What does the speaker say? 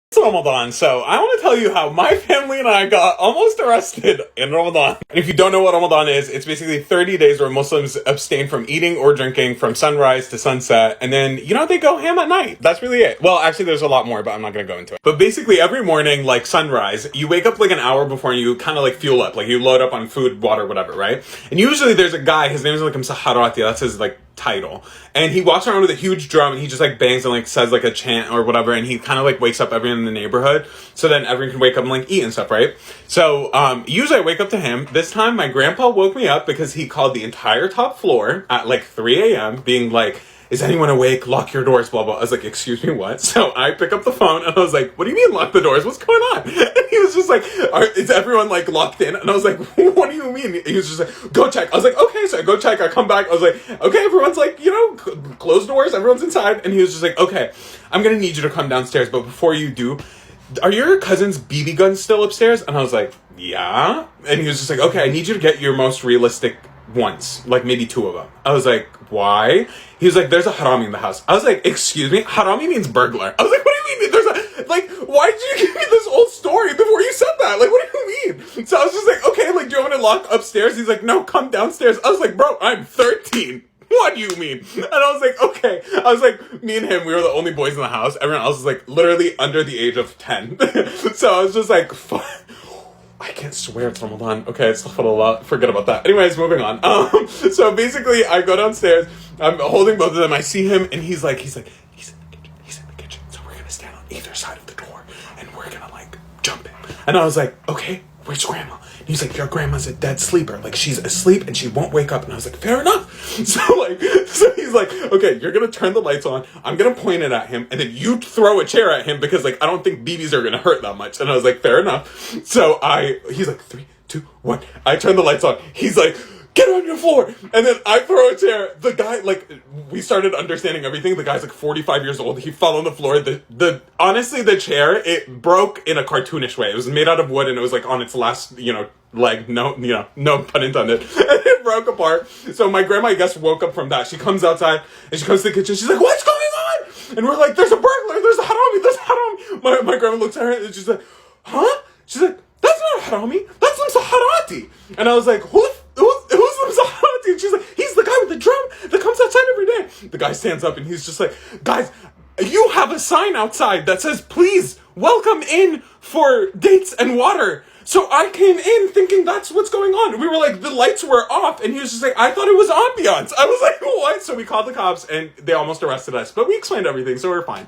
It's Ramadan, so I want to tell you how my family and I got almost arrested in Ramadan. And if you don't know what Ramadan is, it's basically 30 days where Muslims abstain from eating or drinking from sunrise to sunset, and then, they go ham at night. That's really it. Well, actually, there's a lot more, but I'm not going to go into it. But basically, every morning, like sunrise, you wake up like an hour before and you kind of like fuel up. Like you load up on food, water, whatever, right? And usually there's a guy, his name is like Msaharati, that's his like title, and he walks around with a huge drum and he just like bangs and like says like a chant or whatever, and he kind of like wakes up everyone in the neighborhood, so then everyone can wake up and like eat and stuff, right? So usually I wake up to him. This time my grandpa woke me up because he called the entire top floor at like 3 a.m. being like, is anyone awake? Lock your doors, blah, blah. I was like, excuse me, what? So I pick up the phone and I was like, what do you mean lock the doors? What's going on? And he was just like, is everyone like locked in? And I was like, what do you mean? He was just like, go check. I was like, okay. So I go check. I come back. I was like, okay, everyone's like, close doors. Everyone's inside. And he was just like, okay, I'm going to need you to come downstairs. But before you do, are your cousin's BB guns still upstairs? And I was like, yeah. And he was just like, okay, I need you to get your most realistic ones, like maybe 2 of them. I was like, why? He was like, there's a harami in the house. I was like, excuse me? Harami means burglar. I was like, what do you mean? There's a, like, why did you give me this old story before you said that? Like, what do you mean? So I was just like, okay, like, do you want me to lock upstairs? He's like, no, come downstairs. I was like, bro, I'm 13. What do you mean? And I was like, okay. I was like, me and him, we were the only boys in the house. Everyone else was like literally under the age of 10. So I was just like, fuck. I can't swear it's Ramadan. Okay, it's a lot. Forget about that. Anyways, moving on. So basically, I go downstairs. I'm holding both of them. I see him, and he's in the kitchen. He's in the kitchen. So we're gonna stand on either side of the door, and we're gonna like jump in. And I was like, okay, where's grandma? And he's like, your grandma's a dead sleeper. Like she's asleep and she won't wake up. And I was like, fair enough. So he's like, okay, you're gonna turn the lights on. I'm gonna point it at him, and then you throw a chair at him because like I don't think BBs are gonna hurt that much. And I was like, fair enough. So he's like, 3, 2, 1. I turn the lights on. He's like, get on your floor. And then I throw a chair. The guy, like, we started understanding everything. The guy's like 45 years old. He fell on the floor. Honestly, the chair, it broke in a cartoonish way. It was made out of wood and it was like on its last, leg. No pun intended. And it broke apart. So my grandma, I guess, woke up from that. She comes outside and she comes to the kitchen. She's like, what's going on? And we're like, there's a burglar. There's a harami. My grandma looks at her and she's like, huh? She's like, that's not a harami. That's some Saharati. And I was like, who's Msaharati? And she's like, he's the guy with the drum that comes outside every day. The guy stands up and he's just like, guys, you have a sign outside that says, please welcome in for dates and water. So I came in thinking that's what's going on. We were like, the lights were off, and he was just like, I thought it was ambiance. I was like, what? So we called the cops and they almost arrested us, but we explained everything, so we're fine.